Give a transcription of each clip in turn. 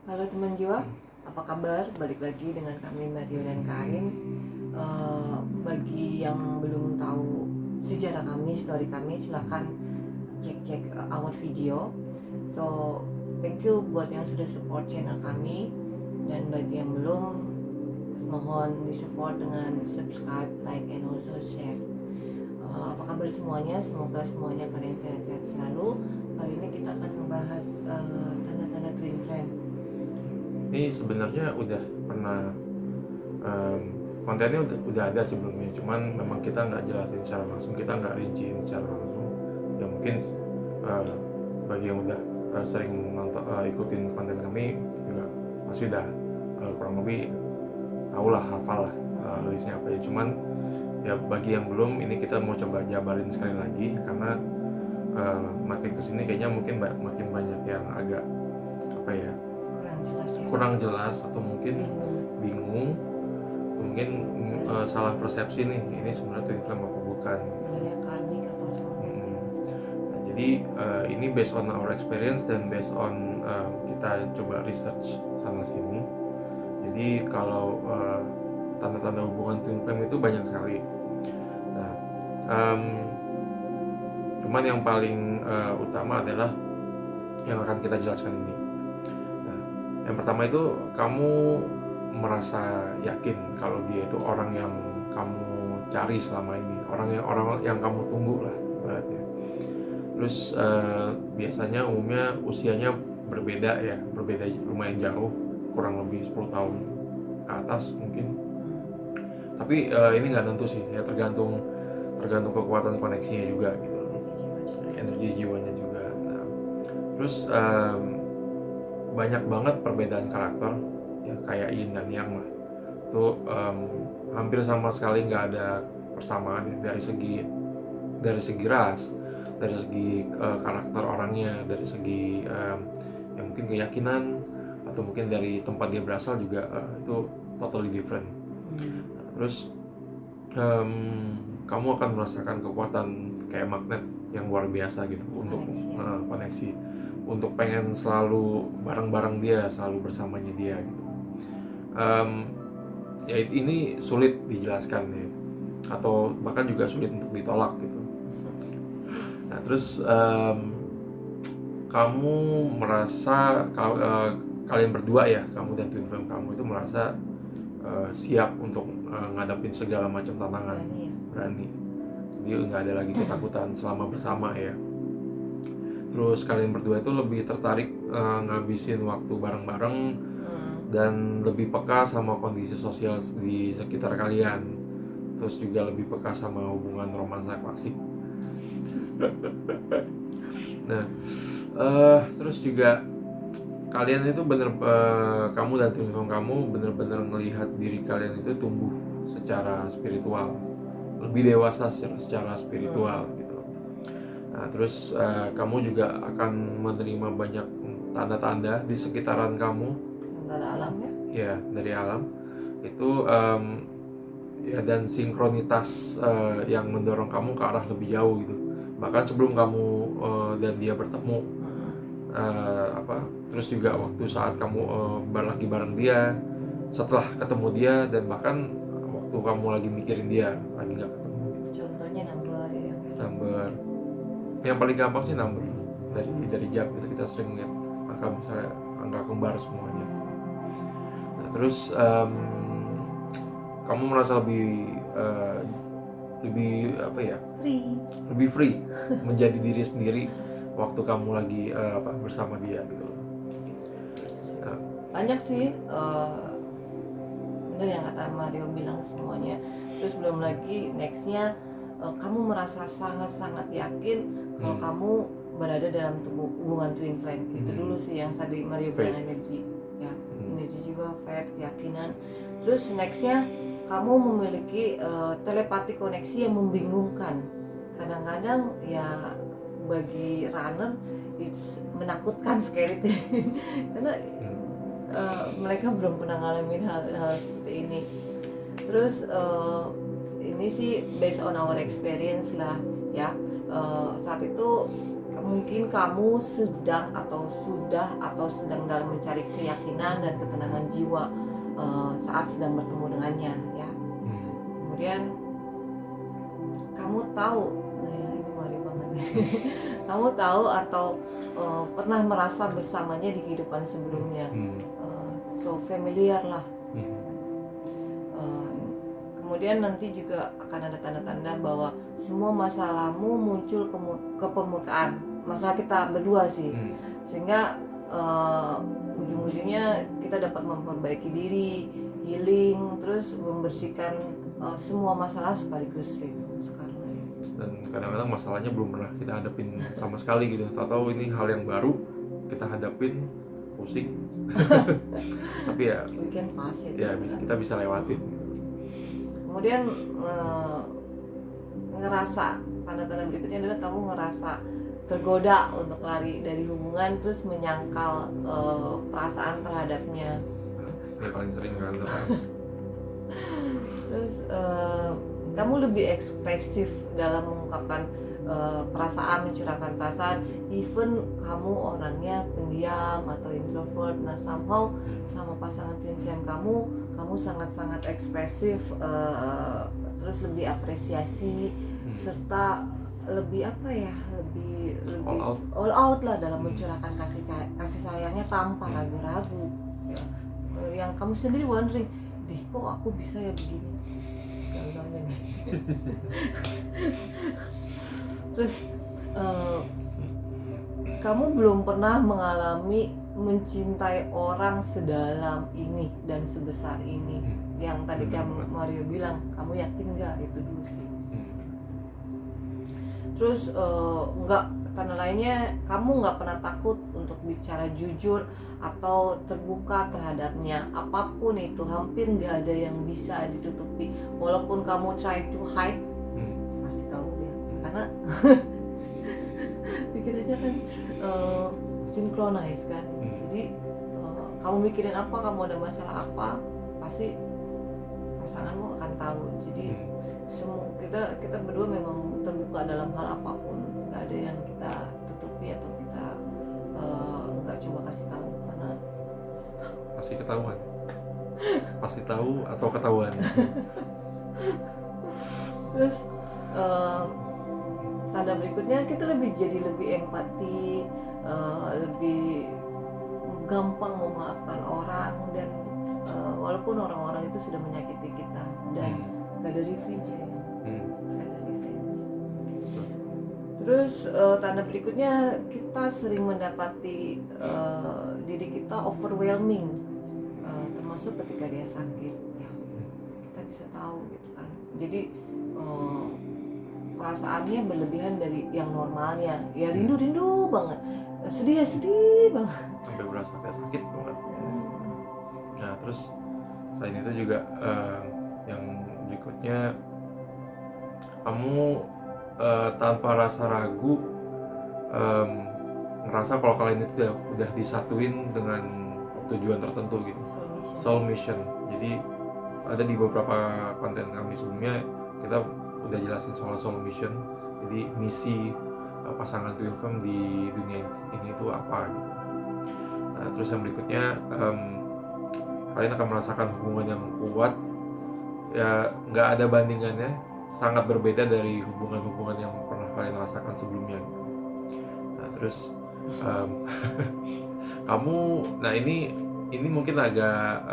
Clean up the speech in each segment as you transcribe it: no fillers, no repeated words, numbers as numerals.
Halo teman jiwa, apa kabar? Balik lagi dengan kami Mario dan Karin. Bagi yang belum tahu sejarah kami, story kami, silakan cek our video. So, thank you buat yang sudah support channel kami, dan bagi yang belum, mohon disupport dengan subscribe, like, and also share. Apa kabar semuanya? Semoga semuanya kalian sehat-sehat selalu. Kali ini kita akan membahas tanda-tanda twin flame. Ini sebenarnya udah pernah kontennya udah ada sebelumnya, cuman memang kita nggak jelasin secara langsung, kita nggak rinciin secara langsung. Ya mungkin bagi yang udah sering nonton ikutin konten kami juga pasti udah kurang lebih tahu lah, hafal lah listnya apa ya. Cuman ya bagi yang belum, ini kita mau coba jabarin sekali lagi karena makin kesini kayaknya mungkin makin banyak yang agak apa ya, kurang jelas atau mungkin bingung, mungkin salah persepsi nih, ini sebenarnya twin flame apa bukan, sebenarnya karmik atau soulmate. Nah, jadi ini based on our experience dan based on kita coba research sana sini. Jadi kalau tanda-tanda hubungan twin flame itu banyak sekali. Nah, cuman yang paling utama adalah yang akan kita jelaskan ini. Nah, yang pertama itu kamu merasa yakin kalau dia itu orang yang kamu cari selama ini, orang yang kamu tunggu lah ibaratnya. Terus biasanya umumnya usianya berbeda lumayan jauh, kurang lebih 10 tahun ke atas mungkin. Tapi ini nggak tentu sih ya, tergantung kekuatan koneksinya juga gitu, energi jiwanya juga. Nah, terus banyak banget perbedaan karakter ya, kayak yin dan yang lah. Itu hampir sama sekali nggak ada persamaan ya, dari segi ras, dari segi karakter orangnya, dari segi ya mungkin keyakinan, atau mungkin dari tempat dia berasal juga itu totally different. Terus kamu akan merasakan kekuatan kayak magnet yang luar biasa gitu untuk koneksi, untuk pengen selalu bareng-bareng dia, selalu bersamanya dia gitu. Ya ini sulit dijelaskan ya, atau bahkan juga sulit untuk ditolak gitu. Nah terus kamu merasa kalian berdua ya, kamu dan twin flame kamu itu merasa siap untuk ngadapin segala macam tantangan, berani. Jadi nggak ada lagi ketakutan selama bersama ya. Terus kalian berdua itu lebih tertarik ngabisin waktu bareng-bareng dan lebih peka sama kondisi sosial di sekitar kalian. Terus juga lebih peka sama hubungan romansa klasik. Nah, terus juga kalian itu kamu dan twin flame kamu bener-bener ngelihat diri kalian itu tumbuh secara spiritual, lebih dewasa secara spiritual gitu. Nah, terus kamu juga akan menerima banyak tanda-tanda di sekitaran kamu, tanda alam ya, dari alam itu, ya, dan sinkronitas yang mendorong kamu ke arah lebih jauh gitu. Bahkan sebelum kamu dan dia bertemu, terus juga waktu saat kamu lagi bareng dia, setelah ketemu dia, dan bahkan waktu kamu lagi mikirin dia, lagi nggak ketemu. Contohnya number ya. Number yang paling gampang sih number dari jam gitu, kita sering lihat angka, misalnya angka kembar semuanya. Nah terus kamu merasa lebih apa ya, lebih free menjadi diri sendiri waktu kamu lagi bersama dia gitu. Nah, banyak sih bener yang kata Mario bilang semuanya. Terus belum lagi nextnya kamu merasa sangat-sangat yakin kalau kamu berada dalam hubungan twin flame. Itu dulu sih yang tadi Mario bilang, energi ya, energi jiwa, faith, keyakinan. Terus nextnya kamu memiliki telepati koneksi yang membingungkan. Kadang-kadang ya bagi runner it's menakutkan, scary karena mereka belum pernah ngalamin hal seperti ini. Terus ini sih based on our experience lah ya. Saat itu mungkin kamu sedang atau sedang dalam mencari keyakinan dan ketenangan jiwa saat sedang bertemu dengannya ya. Kemudian kamu tahu, ini mari banget kamu tahu atau pernah merasa bersamanya di kehidupan sebelumnya, so familiar lah. Kemudian nanti juga akan ada tanda-tanda bahwa semua masalahmu muncul ke permukaan, masalah kita berdua sih, sehingga ujung-ujungnya kita dapat memperbaiki diri, healing, terus membersihkan semua masalah sekaligus itu sekarang. Dan kadang-kadang masalahnya belum pernah kita hadapin sama sekali gitu, tahu ini hal yang baru kita hadapin, pusing. Tapi ya Weekend pass itu ya kita bisa lewatin. Kemudian ngerasa, tanda-tanda berikutnya adalah kamu ngerasa tergoda untuk lari dari hubungan, terus menyangkal perasaan terhadapnya. Yang paling sering kan. Terus kamu lebih ekspresif dalam mengungkapkan perasaan, mencurahkan perasaan, even kamu orangnya pendiam atau introvert. Nah somehow sama pasangan twin flame kamu sangat-sangat ekspresif, terus lebih apresiasi, serta lebih apa ya, lebih all out lah dalam mencurahkan kasih sayangnya tanpa ragu-ragu ya. Yang kamu sendiri wondering, deh kok aku bisa ya begini. Terus kamu belum pernah mengalami mencintai orang sedalam ini dan sebesar ini. Yang tadi Mario bilang, kamu yakin nggak? Itu dulu sih. Terus tanda lainnya, kamu nggak pernah takut untuk bicara jujur atau terbuka terhadapnya. Apapun itu, hampir nggak ada yang bisa ditutupi. Walaupun kamu try to hide, pasti tahu ya. Karena pikir aja kan synchronize kan. Jadi kamu mikirin apa, kamu ada masalah apa, pasti pasanganmu akan tahu. Jadi kita berdua memang terbuka dalam hal apapun, nggak ada yang kita tutupi atau kita nggak coba kasih tahu, karena pasti ketahuan. Pasti tahu atau ketahuan. Terus tanda berikutnya, kita jadi lebih empati, lebih gampang memaafkan orang, dan walaupun orang-orang itu sudah menyakiti kita, dan gak ada revenge ya. Gak ada revenge. Terus tanda berikutnya, kita sering mendapati diri kita overwhelming, termasuk ketika dia sakit ya, kita bisa tahu gitu kan. Jadi perasaannya berlebihan dari yang normalnya ya, rindu banget, sedih banget, sampai berasa kayak sakit banget. Nah terus selain itu juga yang berikutnya, kamu tanpa rasa ragu ngerasa kalau kalian itu udah disatuin dengan tujuan tertentu gitu, soul mission. Jadi ada di beberapa konten kami sebelumnya kita udah jelasin soal soul mission. Jadi misi pasangan twin flame di dunia ini itu apa gitu. Nah, terus yang berikutnya, kalian akan merasakan hubungan yang kuat ya, nggak ada bandingannya, sangat berbeda dari hubungan-hubungan yang pernah kalian rasakan sebelumnya. Nah terus kamu, nah ini mungkin agak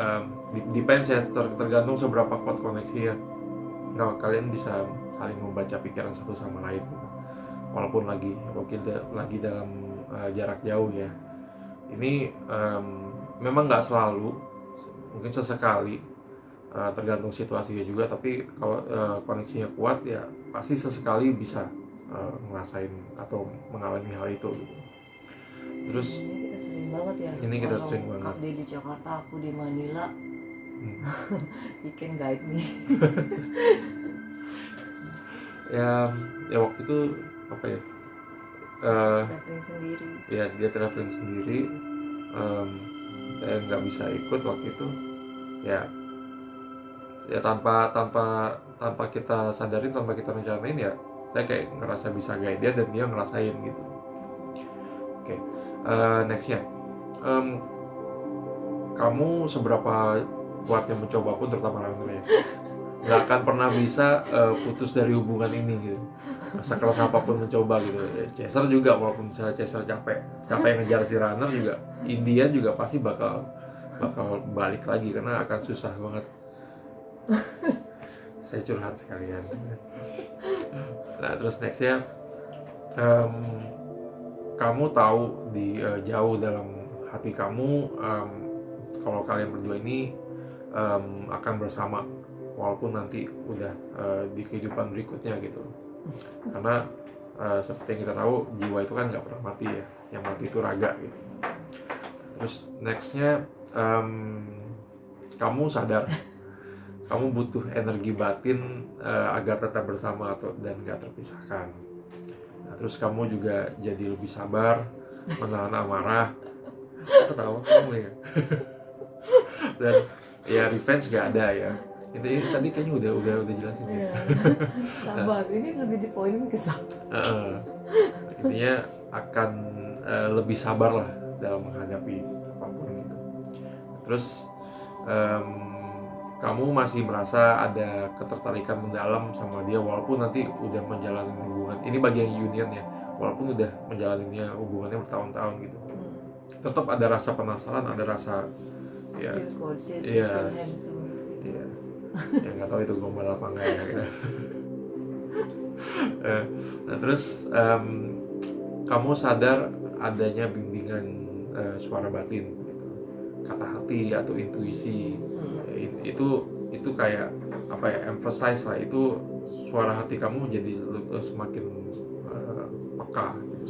depends ya, tergantung seberapa kuat koneksi ya. Nah, kalian bisa saling membaca pikiran satu sama lain gitu. Walaupun lagi dalam jarak jauh ya. Ini memang nggak selalu, mungkin sesekali, tergantung situasinya juga. Tapi kalau koneksinya kuat ya pasti sesekali bisa ngerasain atau mengalami hal itu gitu. Terus ini kita sering banget ya. Ini kita sering banget. Dia di Jakarta, aku di Manila. You can guide me. ya waktu itu apa ya? Traveling sendiri. Ya dia traveling sendiri. Saya nggak bisa ikut waktu itu. Ya tanpa kita sadarin, tanpa kita rencanain ya, saya kayak ngerasa bisa guide dia dan dia ngerasain gitu. Oke. Nextnya, kamu seberapa kuatnya mencoba pun, terutama runner ya, nggak akan pernah bisa putus dari hubungan ini gitu. Sekeras apapun mencoba gitu. Chaser juga, walaupun misalnya Chaser capek ngejar si runner juga, Indian juga pasti bakal balik lagi karena akan susah banget. Saya curhat sekalian. Nah terus nextnya, kamu tahu di jauh dalam hati kamu, kalau kalian berdua ini akan bersama walaupun nanti udah di kehidupan berikutnya gitu. Karena seperti yang kita tahu, jiwa itu kan nggak pernah mati ya, yang mati itu raga gitu. Terus nextnya, kamu sadar kamu butuh energi batin agar tetap bersama dan nggak terpisahkan. Nah, terus kamu juga jadi lebih sabar, menahan amarah. Ketawa kamu ya. Dan ya revenge nggak ada ya. Ini tadi kayaknya udah jelasin ya. Sabar, ini lebih dipoinin ke sabar. Intinya akan lebih sabar lah dalam menghadapi apapun itu. Terus kamu masih merasa ada ketertarikan mendalam sama dia walaupun nanti udah menjalani hubungan ini, bagi yang union ya, walaupun udah menjalaninya hubungannya bertahun-tahun gitu, tetap ada rasa penasaran, ada rasa ya, iya, iya, ya nggak tahu itu gombal apa enggak ya gitu. Nah terus kamu sadar adanya bimbingan suara batin gitu, kata hati atau intuisi. Itu kayak apa ya, emphasize lah, itu suara hati kamu jadi semakin peka gitu,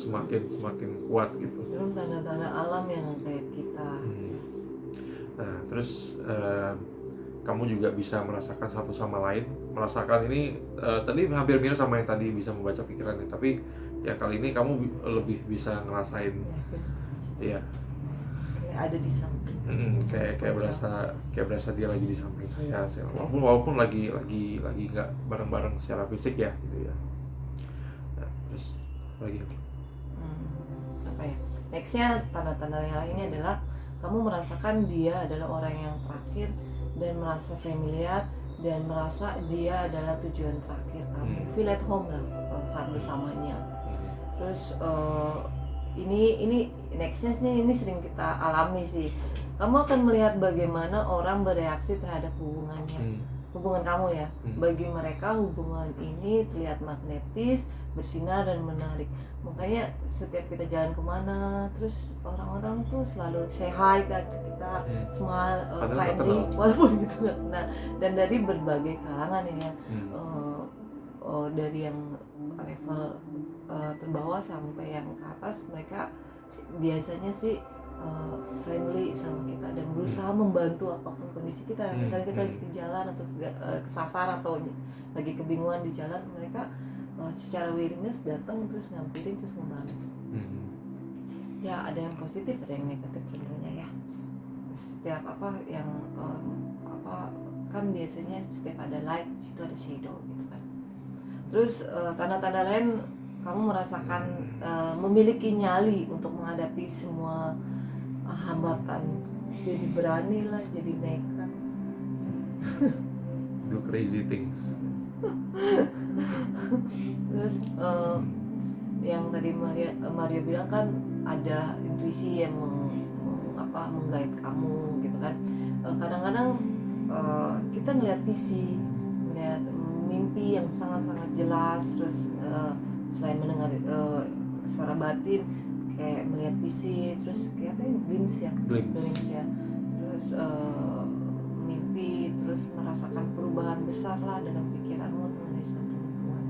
semakin kuat gitu. Belum tanda-tanda alam yang ngekait kita. Nah terus kamu juga bisa merasakan satu sama lain, merasakan ini tadi hampir mirip sama yang tadi bisa membaca pikirannya, tapi ya kali ini kamu lebih bisa ngerasain ya, kayak ada di samping. Kayak berasa dia lagi di samping saya, walaupun lagi nggak bareng-bareng secara fisik ya gitu ya. Nah, terus lagi apa ya, nextnya tanda-tanda yang lainnya adalah kamu merasakan dia adalah orang yang terakhir dan merasa familiar dan merasa dia adalah tujuan terakhir kamu, feel at home lah saat bersamanya. Terus ini nextnya sih, ini sering kita alami sih. Kamu akan melihat bagaimana orang bereaksi terhadap hubungan kamu ya. Bagi mereka hubungan ini terlihat magnetis, bersinar dan menarik. Makanya setiap kita jalan kemana, terus orang-orang tuh selalu say hi ke kita, smile, friendly, walaupun gitu nggak. Nah, dan dari berbagai kalangan ya, dari yang level terbawah sampai yang ke atas, mereka biasanya sih friendly sama kita dan berusaha membantu apapun kondisi kita. Misalnya kita lagi di jalan atau kesasar atau lagi kebingungan di jalan, mereka secara willingness datang terus ngampirin, terus ngebantu. Ya ada yang positif, ada yang negatif tentunya ya. Setiap kan biasanya setiap ada light situ ada shadow gitu kan. Terus tanda-tanda lain, kamu merasakan memiliki nyali untuk menghadapi semua hambatan, jadi berani lah, jadi nekat. Do crazy things. Terus yang tadi Maria bilang kan ada intuisi yang menggait kamu gitu kan. Kadang-kadang kita ngeliat visi, ngeliat mimpi yang sangat-sangat jelas. Terus selain mendengar suara batin, kayak melihat visi, terus kayak apa ya, glimpse ya, terus mimpi, terus merasakan perubahan besar lah dalam pikiranmu mengenai suatu hubungan.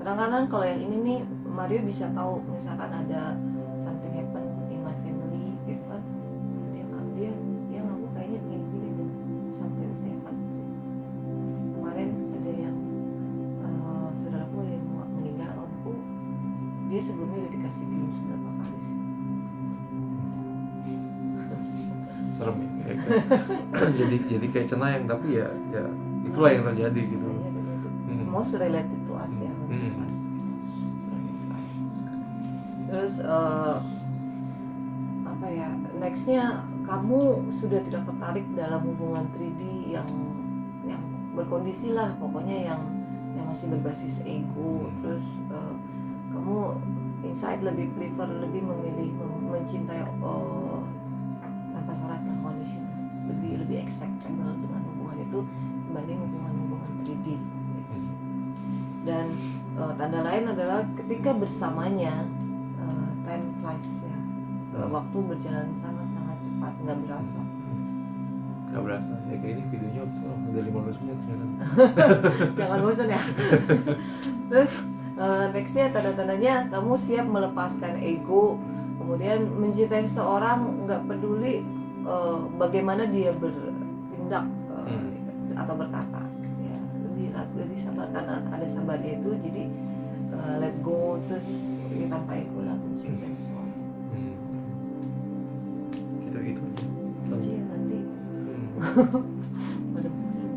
Kadang-kadang kalau yang ini nih, Mario bisa tahu misalkan ada something happen in my family gitu kan, dia ngaku kayaknya begini deh, something happen sih. Kemarin ada yang saudaraku ada yang meninggal, dia sebelumnya udah dikasih glimpse berapa kali sih. Serem ya, jadi kayak cenayang, tapi ya itulah yang terjadi gitu. Most related to us ya. Terus apa ya, nextnya kamu sudah tidak tertarik dalam hubungan 3D yang berkondisi lah, pokoknya yang masih berbasis ego. Terus kamu inside lebih prefer, lebih memilih mencintai tanpa syarat dan condition, lebih acceptable dengan hubungan itu dibanding hubungan 3D. Dan tanda lain adalah ketika bersamanya time flies ya, waktu berjalan sangat-sangat cepat, nggak berasa. Nggak berasa ya, kayak ini videonya udah 15 menit ternyata. Jangan bosan ya. Terus nextnya tanda-tandanya kamu siap melepaskan ego, kemudian mencintai seseorang nggak peduli bagaimana dia bertindak atau berkata, ya lebih sabar, karena ada sabarnya itu. Jadi let go, terus ya, tanpa ego lah mencintai seseorang. Gitu Kunci ya nanti. Ada bosan.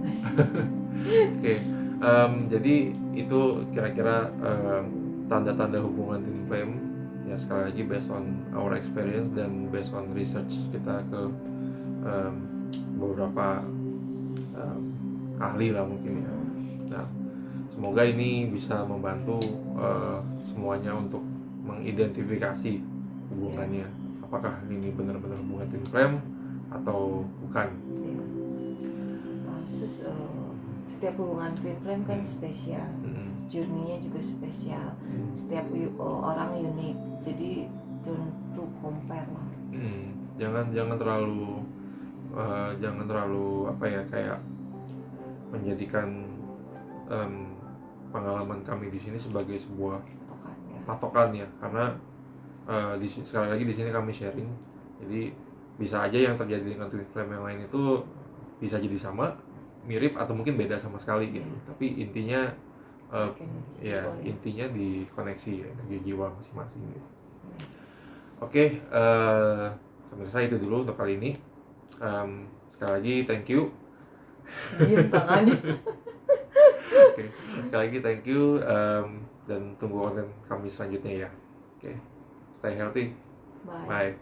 Oke, jadi itu kira-kira tanda-tanda hubungan twin flame ya, sekali lagi based on our experience dan based on research kita ke beberapa ahli lah mungkin ya. Nah, semoga ini bisa membantu semuanya untuk mengidentifikasi hubungannya, apakah ini benar-benar hubungan twin flame atau bukan. Terus setiap hubungan twin flame kan spesial, journey-nya juga spesial, setiap orang unik, jadi don't to compare lah. Jangan terlalu apa ya, kayak menjadikan pengalaman kami di sini sebagai sebuah patokan ya, karena sekali lagi di sini kami sharing, jadi bisa aja yang terjadi dengan twin flame yang lain itu bisa jadi sama, mirip, atau mungkin beda sama sekali gitu. Tapi intinya intinya di koneksi ya, energi jiwa masing-masing gitu. Oke, pemirsa itu dulu untuk kali ini. Sekali lagi thank you. Diem tangannya. Oke, sekali lagi thank you, dan tunggu konten kami selanjutnya ya. Oke, stay healthy. Bye.